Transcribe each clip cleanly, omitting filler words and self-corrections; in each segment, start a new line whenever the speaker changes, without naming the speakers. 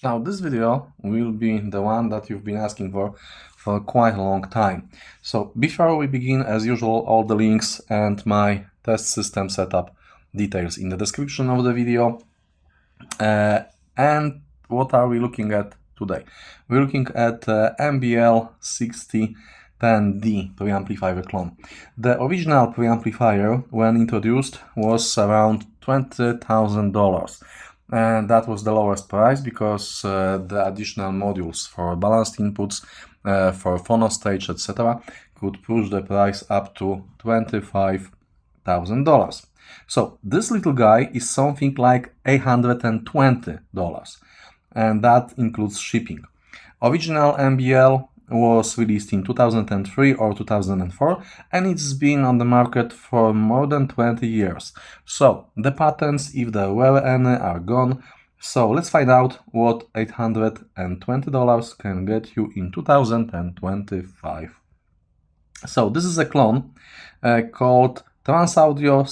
Now this video will be the one that you've been asking for quite a long time. So before we begin, as usual, all the links and my test system setup details in the description of the video. And what are we looking at today? We're looking at MBL6010D preamplifier clone. The original preamplifier, when introduced, was around $20,000. And that was the lowest price because the additional modules for balanced inputs, for phono stage, etc. could push the price up to $25,000. So this little guy is something like $820, and that includes shipping. Original MBL was released in 2003 or 2004, and it's been on the market for more than 20 years. So the patents, if there were any, are gone. So let's find out what $820 can get you in 2025. So this is a clone called Transaudio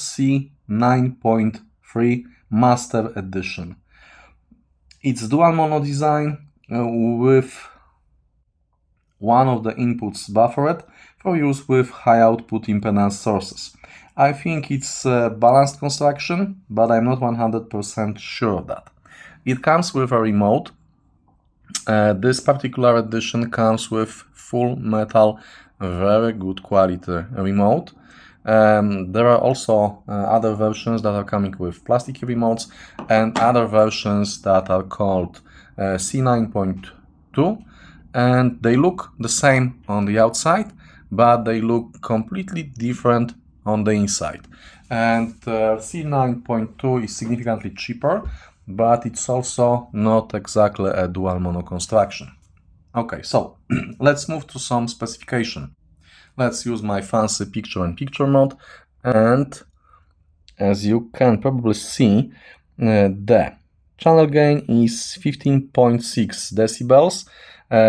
C9.3 Master Edition. It's dual mono design with one of the inputs buffered for use with high output impedance sources. I think it's a balanced construction, but I'm not 100% sure of that. It comes with a remote. This particular edition comes with full metal, very good quality remote. There are also other versions that are coming with plastic remotes and other versions that are called C9.2, and they look the same on the outside, but they look completely different on the inside. And C9.2 is significantly cheaper, but it's also not exactly a dual mono construction. Okay, so let's move to some specification. Let's use my fancy picture-in-picture mode, and as you can probably see, the channel gain is 15.6 decibels.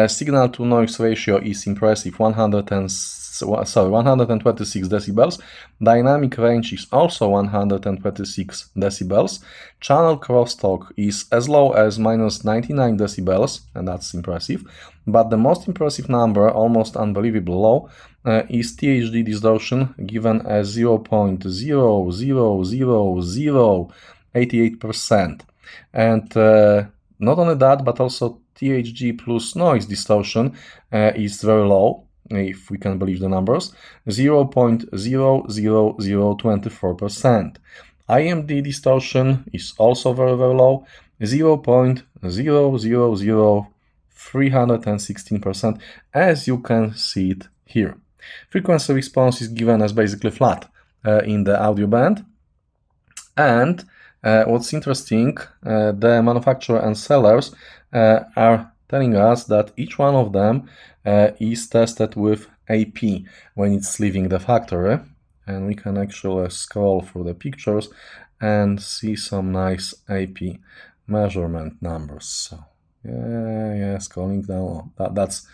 Signal to noise ratio is impressive, 126 decibels. Dynamic range is also 126 decibels. Channel crosstalk is as low as -99 decibels, and that's impressive. But the most impressive number, almost unbelievably low, is THD distortion, given as 0.00088%. And not only that, but also THD plus noise distortion is very low, if we can believe the numbers, 0.00024%. IMD distortion is also very, very low, 0.000316%, as you can see it here. Frequency response is given as basically flat in the audio band. And what's interesting, the manufacturer and sellers are telling us that each one of them is tested with AP when it's leaving the factory. And we can actually scroll through the pictures and see some nice AP measurement numbers. So yeah, scrolling down. That's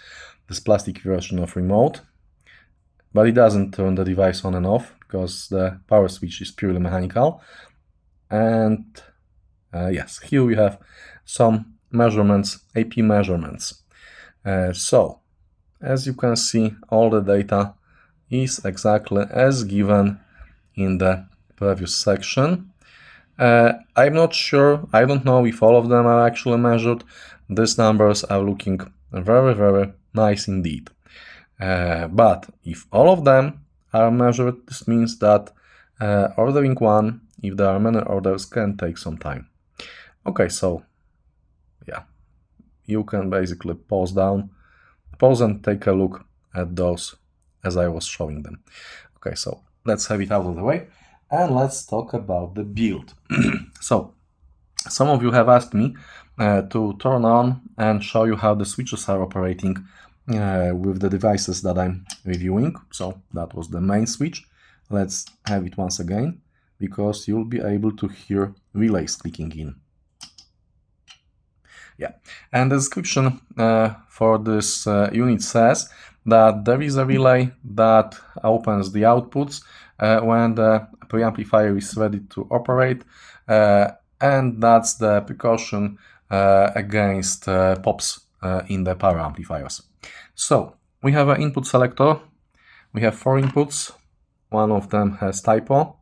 this plastic version of remote. But it doesn't turn the device on and off because the power switch is purely mechanical. And yes, here we have some measurements, AP measurements. So, as you can see, all the data is exactly as given in the previous section. I'm not sure, I don't know if all of them are actually measured. These numbers are looking very, very nice indeed. But if all of them are measured, this means that ordering one, if there are many orders, can take some time. Okay, so yeah, you can basically pause and take a look at those as I was showing them. Okay, so let's have it out of the way and let's talk about the build. So some of you have asked me to turn on and show you how the switches are operating with the devices that I'm reviewing. So that was the main switch. Let's have it once again, because you'll be able to hear relays clicking in. Yeah, and the description for this unit says that there is a relay that opens the outputs when the preamplifier is ready to operate, and that's the precaution against pops in the power amplifiers. So we have an input selector. We have 4 inputs. One of them has typo,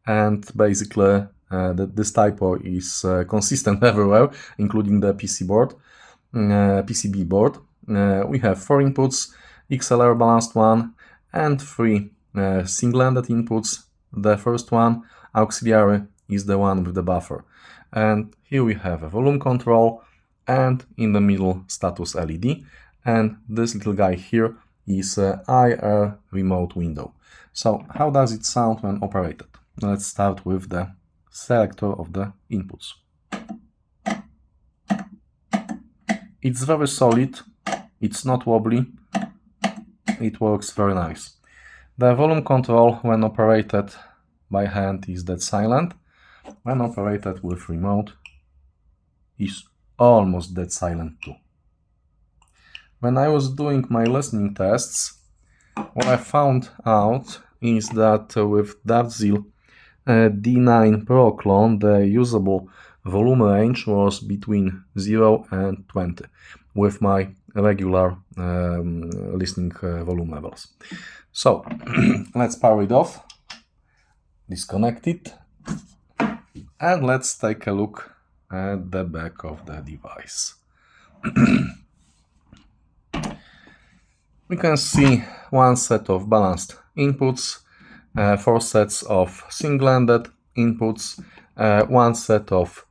and basically this typo is consistent everywhere, including the PCB board. We have 4 inputs, XLR balanced one, and 3 single-ended inputs. The first one, auxiliary, is the one with the buffer. And here we have a volume control, and in the middle, status LED. And this little guy here is IR remote window. So how does it sound when operated? Let's start with the selector of the inputs. It's very solid, it's not wobbly, it works very nice. The volume control when operated by hand is dead silent. When operated with remote is almost dead silent too. When I was doing my listening tests, what I found out is that with Transaudio D9 Pro clone, the usable volume range was between 0 and 20 with my regular listening volume levels. So let's power it off, disconnect it, and let's take a look at the back of the device. We can see one set of balanced inputs, 4 sets of single-ended inputs, 1 set of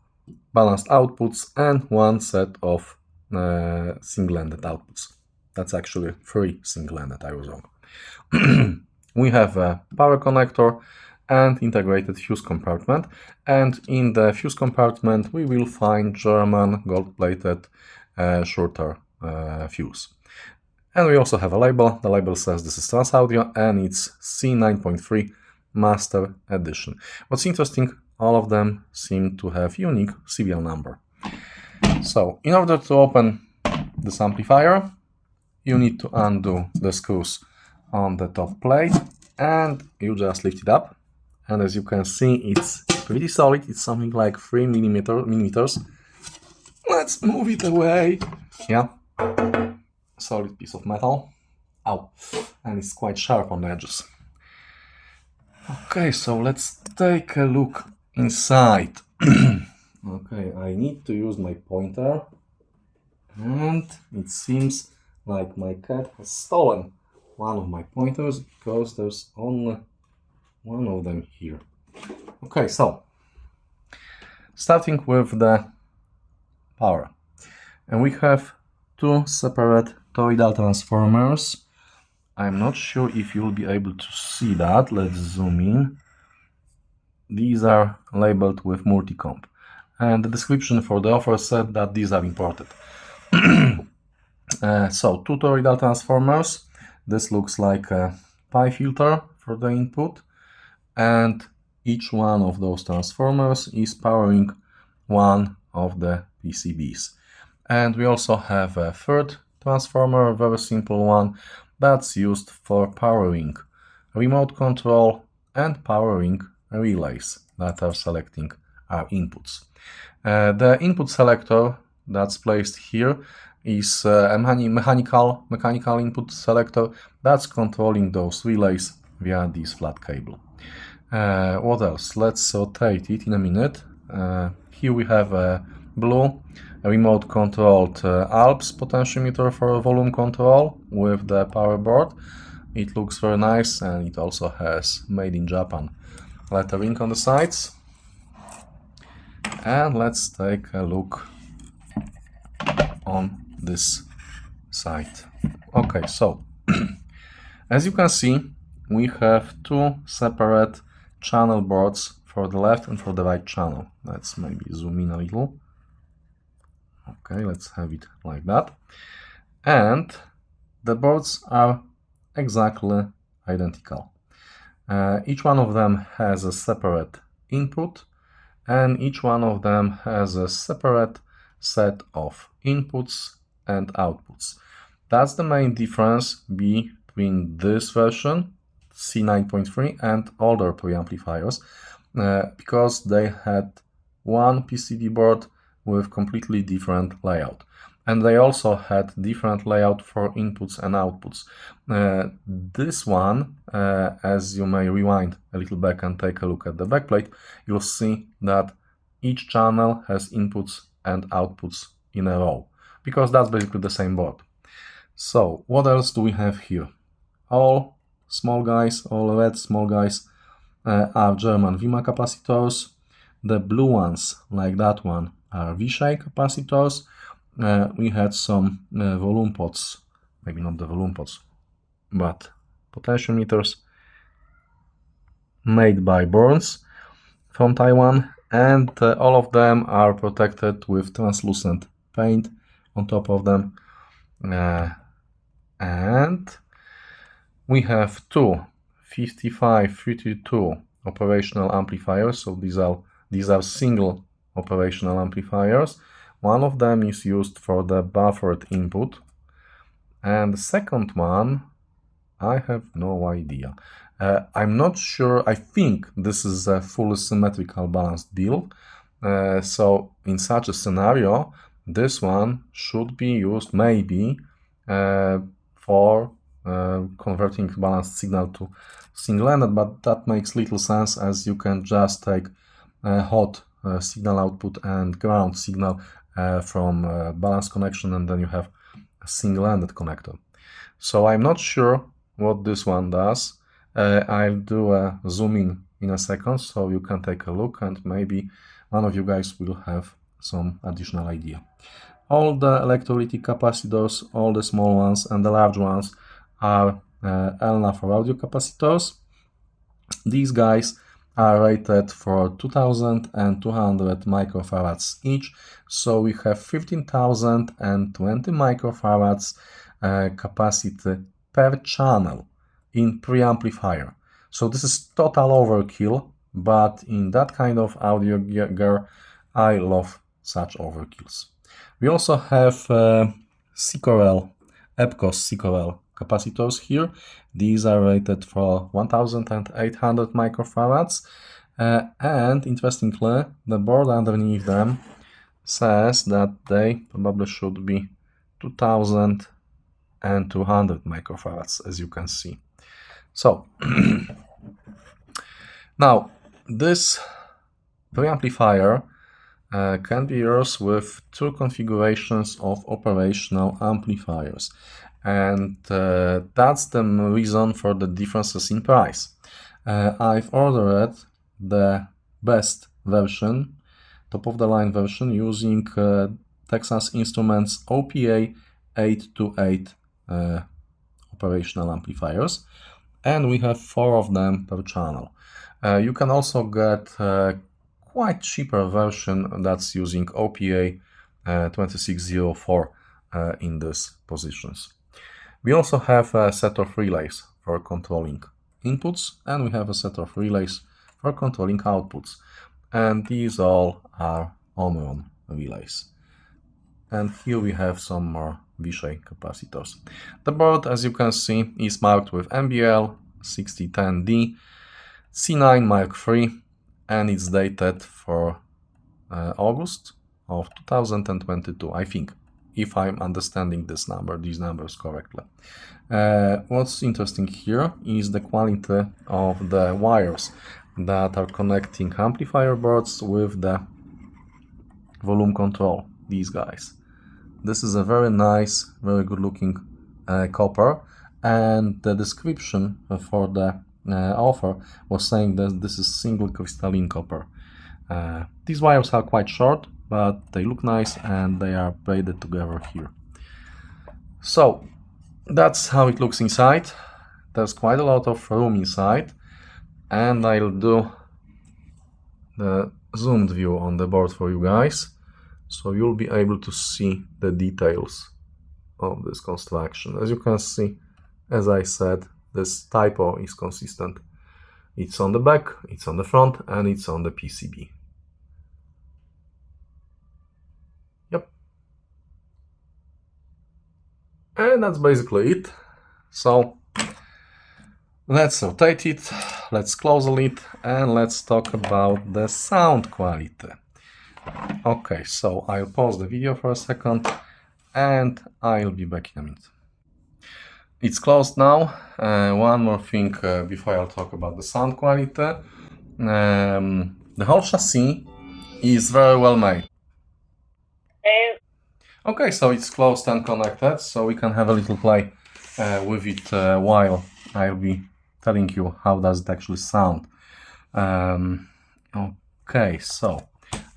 balanced outputs, and 1 set of single-ended outputs. That's actually 3 single-ended, I was wrong. We have a power connector and integrated fuse compartment, and in the fuse compartment we will find German gold-plated shorter fuse. And we also have a label. The label says this is Transaudio and it's C9.3 Master edition. What's interesting, all of them seem to have unique serial number. So in order to open this amplifier, you need to undo the screws on the top plate and you just lift it up. And as you can see, it's pretty solid. It's something like 3 millimeters. Let's move it away. Yeah. Solid piece of metal. Ow. And it's quite sharp on the edges. Okay, so let's take a look inside. Okay, I need to use my pointer. And it seems like my cat has stolen one of my pointers because there's only one of them here. Okay, so starting with the power. And we have 2 separate toroidal transformers. I'm not sure if you'll be able to see that. Let's zoom in. These are labeled with multi-comp. And the description for the offer said that these are imported. So 2 toroidal transformers. This looks like a pi filter for the input. And each one of those transformers is powering one of the PCBs. And we also have a third transformer, a very simple one, that's used for powering remote control and powering relays that are selecting our inputs. The input selector that's placed here is a mechanical input selector that's controlling those relays via this flat cable. What else? Let's rotate it in a minute. Here we have a blue remote controlled Alps potentiometer for volume control with the power board. It looks very nice and it also has made in Japan lettering on the sides. And let's take a look on this side. Okay, so as you can see, we have 2 separate channel boards for the left and for the right channel. Let's maybe zoom in a little. Okay, let's have it like that. And the boards are exactly identical. Each one of them has a separate input and each one of them has a separate set of inputs and outputs. That's the main difference between this version, C9.3, and older preamplifiers, because they had one PCB board with completely different layout. And they also had different layout for inputs and outputs. This one, as you may rewind a little back and take a look at the backplate, you'll see that each channel has inputs and outputs in a row, because that's basically the same board. So what else do we have here? All small guys, all red small guys are German VMA capacitors. The blue ones, like that one, are V-shaped capacitors. We had some volume pots, maybe not the volume pots, but potentiometers made by Burns from Taiwan, and all of them are protected with translucent paint on top of them. And we have two 5532 operational amplifiers, so these are single operational amplifiers. One of them is used for the buffered input, and the second one, I have no idea. I'm not sure. I think this is a fully symmetrical balanced build. So in such a scenario, this one should be used maybe for converting balanced signal to single-ended, but that makes little sense, as you can just take hot signal output and ground signal from balanced connection, and then you have a single-ended connector. So I'm not sure what this one does. I'll do a zoom in a second, so you can take a look, and maybe one of you guys will have some additional idea. All the electrolytic capacitors, all the small ones and the large ones, are ELNA for audio capacitors. These guys are rated for 2200 microfarads each, so we have 15,020 microfarads capacity per channel in preamplifier. So this is total overkill, but in that kind of audio gear, I love such overkills. We also have EPCOREL capacitors here. These are rated for 1800 microfarads, and interestingly, the board underneath them says that they probably should be 2200 microfarads, as you can see. So now this preamplifier can be used with two configurations of operational amplifiers, and that's the reason for the differences in price. I've ordered the best version, top of the line version, using Texas Instruments OPA 828 operational amplifiers, and we have 4 of them per channel. You can also get quite cheaper version that's using OPA 2604 in these positions. We also have a set of relays for controlling inputs, and we have a set of relays for controlling outputs, and these all are Omron relays. And here we have some more V-shaped capacitors. The board, as you can see, is marked with MBL6010D C9.3, and it's dated for August of 2022, I think, if I'm understanding these numbers correctly. What's interesting here is the quality of the wires that are connecting amplifier boards with the volume control, these guys. This is a very nice, very good looking copper, and the description for the offer was saying that this is single crystalline copper. These wires are quite short, but they look nice and they are braided together here. So that's how it looks inside. There's quite a lot of room inside, and I'll do the zoomed view on the board for you guys, so you'll be able to see the details of this construction. As you can see, as I said, this typo is consistent. It's on the back, it's on the front, and it's on the PCB. Yep. And that's basically it. So let's rotate it, let's close the lid, and let's talk about the sound quality. Okay, so I'll pause the video for a second and I'll be back in a minute. It's closed now. One more thing before I'll talk about the sound quality. The whole chassis is very well made. Okay, so it's closed and connected, so we can have a little play with it while I'll be telling you how does it actually sound. Okay, so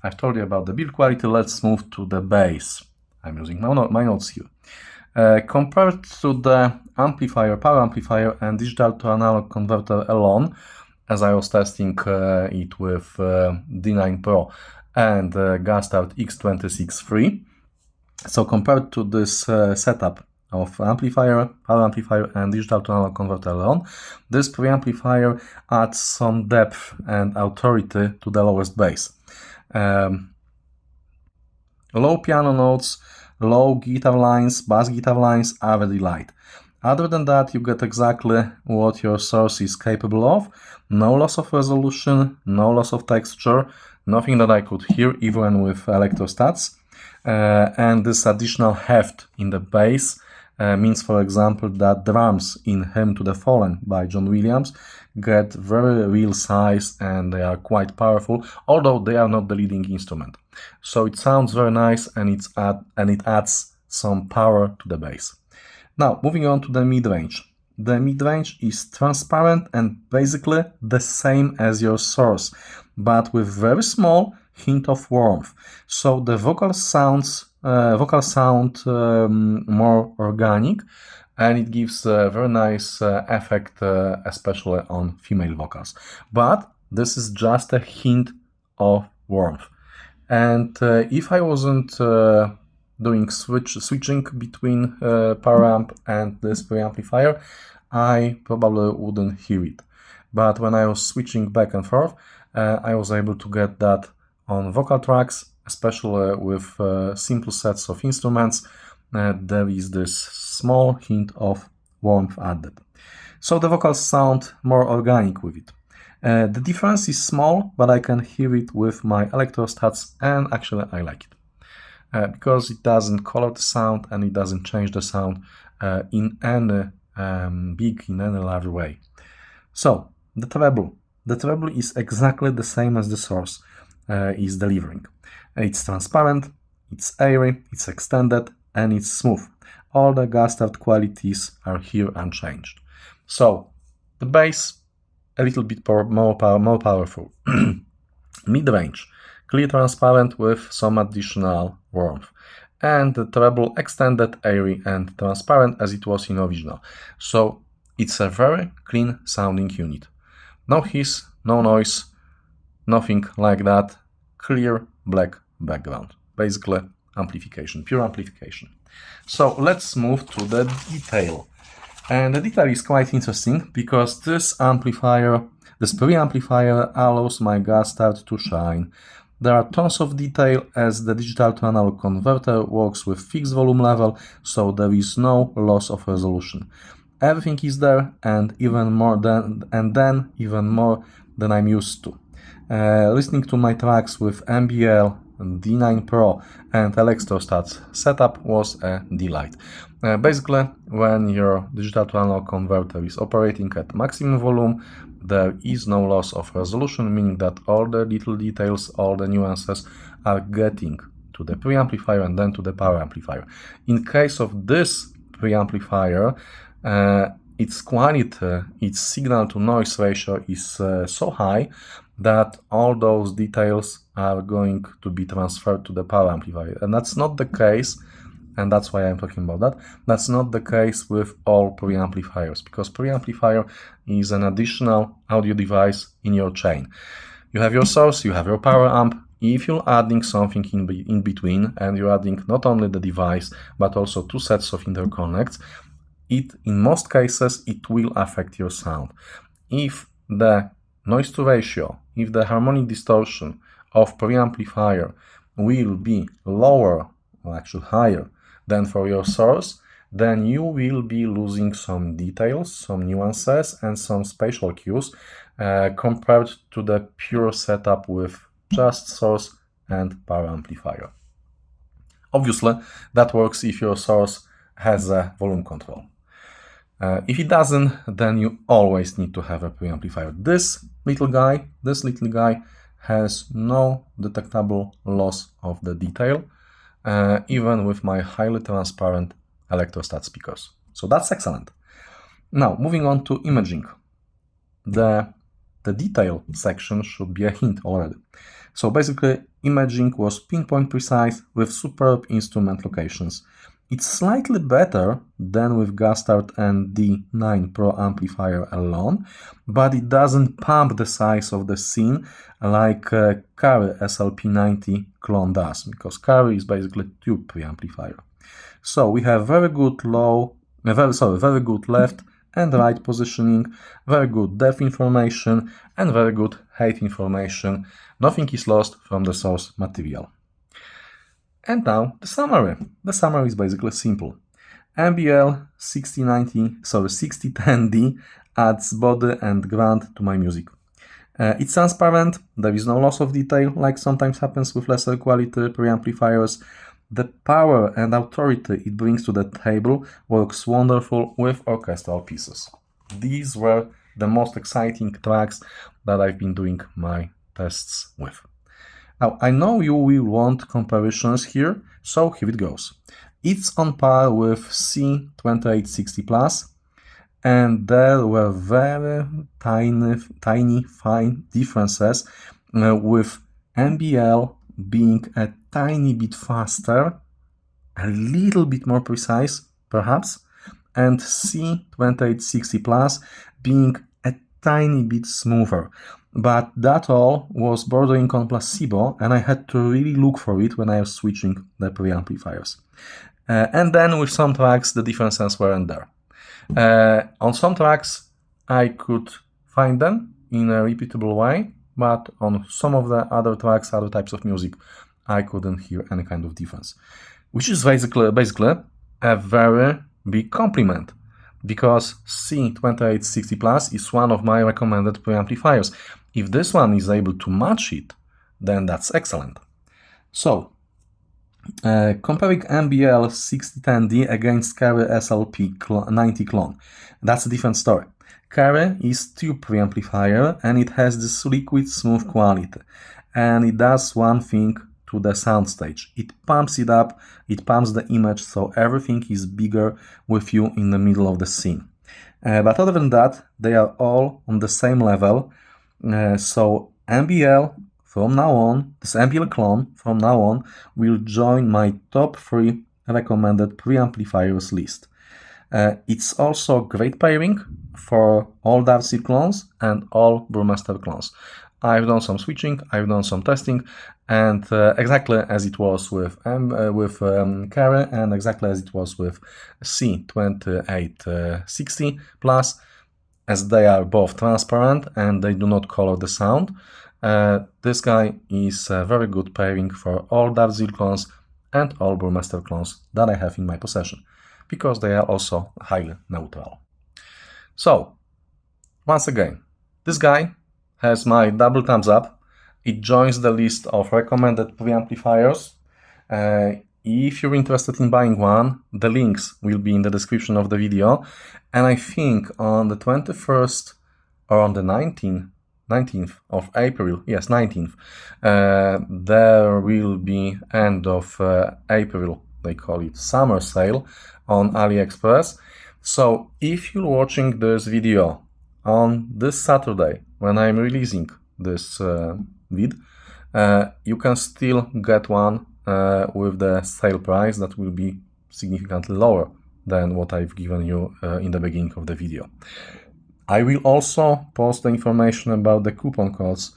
I've told you about the build quality. Let's move to the bass. I'm using my notes here. Compared to the amplifier, power amplifier and digital to analog converter alone, as I was testing it with D9 Pro and Gastard X263. So compared to this setup of amplifier, power amplifier and digital to analog converter alone, this preamplifier adds some depth and authority to the lowest bass. Low piano notes, low guitar lines, bass guitar lines are very light. Other than that, you get exactly what your source is capable of. No loss of resolution, no loss of texture, nothing that I could hear even with electrostats. And this additional heft in the bass means, for example, that drums in Hymn to the Fallen by John Williams get very real size and they are quite powerful, although they are not the leading instrument. So it sounds very nice and it adds some power to the bass. Now, moving on to the mid-range. The mid-range is transparent and basically the same as your source, but with very small hint of warmth. So the vocal sound more organic, and it gives a very nice effect, especially on female vocals. But this is just a hint of warmth. And if I wasn't doing switching between power amp and this preamplifier, I probably wouldn't hear it. But when I was switching back and forth, I was able to get that on vocal tracks, especially with simple sets of instruments. There is this small hint of warmth added. So the vocals sound more organic with it. The difference is small, but I can hear it with my electrostats, and actually I like it. Because it doesn't color the sound and it doesn't change the sound in any in any large way. So the treble. The treble is exactly the same as the source is delivering. It's transparent, it's airy, it's extended, and it's smooth. All the Gastard qualities are here unchanged. So the bass a little bit more powerful. Mid-range, clear transparent with some additional warmth. And the treble extended, airy, and transparent as it was in original. So it's a very clean sounding unit. No hiss, no noise, nothing like that. Clear black background. Basically amplification, pure amplification. So let's move to the detail. And the detail is quite interesting because this preamplifier allows my Gastard to shine. There are tons of detail as the digital to analog converter works with fixed volume level, so there is no loss of resolution. Everything is there and even more than I'm used to. Listening to my tracks with MBL, D9 Pro and electrostats setup was a delight. Basically, when your digital to analog converter is operating at maximum volume, there is no loss of resolution, meaning that all the little details, all the nuances are getting to the preamplifier and then to the power amplifier. In case of this preamplifier, its quality, its signal to noise ratio is so high that all those details are going to be transferred to the power amplifier. And that's not the case, and that's why I'm talking about that. That's not the case with all preamplifiers, because preamplifier is an additional audio device in your chain. You have your source, you have your power amp. If you're adding something in between, and you're adding not only the device, but also two sets of interconnects, in most cases, it will affect your sound. If the noise to ratio, if the harmonic distortion of preamplifier will be lower, or actually higher, than for your source, then you will be losing some details, some nuances, and some spatial cues compared to the pure setup with just source and power amplifier. Obviously, that works if your source has a volume control. If it doesn't, then you always need to have a preamplifier. This little guy has no detectable loss of the detail, even with my highly transparent electrostat speakers. So that's excellent. Now, moving on to imaging. The detail section should be a hint already. So basically, imaging was pinpoint precise with superb instrument locations. It's slightly better than with Gastard and D9 Pro amplifier alone, but it doesn't pump the size of the scene like Cary SLP-90 clone does, because Cary is basically tube preamplifier. So we have very good very good left and right positioning, very good depth information, and very good height information. Nothing is lost from the source material. And now the summary. The summary is basically simple. MBL6010D adds body and ground to my music. It's transparent, there is no loss of detail like sometimes happens with lesser quality preamplifiers. The power and authority it brings to the table works wonderful with orchestral pieces. These were the most exciting tracks that I've been doing my tests with. Now, I know you will want comparisons here, so here it goes. It's on par with C2860 Plus, and there were very tiny fine differences with MBL being a tiny bit faster, a little bit more precise, perhaps, and C2860 Plus being a tiny bit smoother. But that all was bordering on placebo, and I had to really look for it when I was switching the preamplifiers. And then with some tracks, the differences weren't there. On some tracks, I could find them in a repeatable way, but on some of the other tracks, other types of music, I couldn't hear any kind of difference. Which is basically a very big compliment, because C2860 Plus is one of my recommended preamplifiers. If this one is able to match it, then that's excellent. So, comparing MBL6010D against Cary SLP-90 clone, that's a different story. Cary is tube preamplifier and it has this liquid smooth quality, and it does one thing to the soundstage. It pumps it up, it pumps the image, so everything is bigger with you in the middle of the scene. But other than that, they are all on the same level. So MBL from now on, this MBL clone from now on will join my top 3 recommended preamplifiers list. It's also great pairing for all Darcy clones and all Burmester clones. I've done some switching, I've done some testing, and exactly as it was with Cary and exactly as it was with C2860 Plus, as they are both transparent and they do not color the sound, this guy is a very good pairing for all Darcy clones and all Burmester clones that I have in my possession, because they are also highly neutral. So, once again, this guy has my double thumbs up. It joins the list of recommended preamplifiers. If you're interested in buying one, the links will be in the description of the video. And I think on the 21st or on the 19th of April, yes, 19th, there will be end of April, they call it summer sale on AliExpress. So if you're watching this video on this Saturday, when I'm releasing this vid, you can still get one with the sale price that will be significantly lower than what I've given you in the beginning of the video. I will also post the information about the coupon codes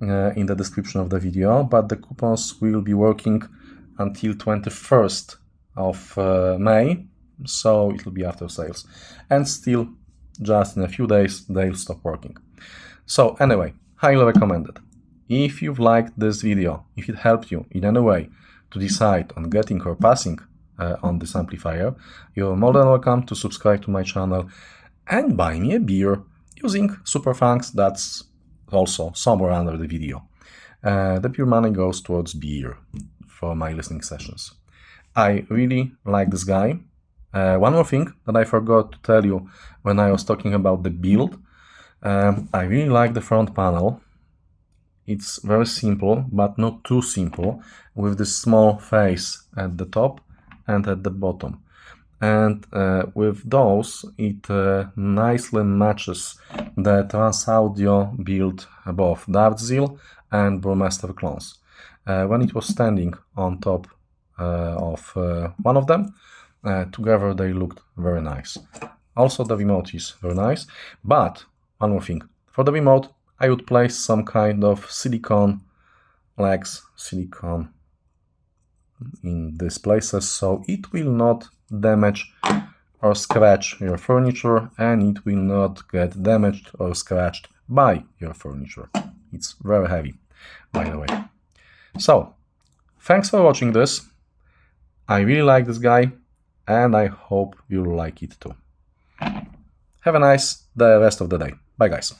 in the description of the video, but the coupons will be working until 21st of May, so it will be after sales. And still, just in a few days, they'll stop working. So anyway, highly recommended. If you've liked this video, if it helped you in any way to decide on getting or passing on this amplifier, you're more than welcome to subscribe to my channel and buy me a beer using super thanks that's also somewhere under the video. The pure money goes towards beer for my listening sessions. I really like this guy. One more thing that I forgot to tell you when I was talking about the build. I really like the front panel. It's very simple, but not too simple, with this small face at the top and at the bottom. And with those, it nicely matches the Transaudio build above Dartzil and Burmester clones. When it was standing on top of one of them, together they looked very nice. Also the remote is very nice, but one more thing. For the remote, I would place some kind of silicone legs, silicone in these places, so it will not damage or scratch your furniture, and it will not get damaged or scratched by your furniture. It's very heavy, by the way. So, thanks for watching this. I really like this guy, and I hope you'll like it too. Have a nice rest of the day. Bye, guys.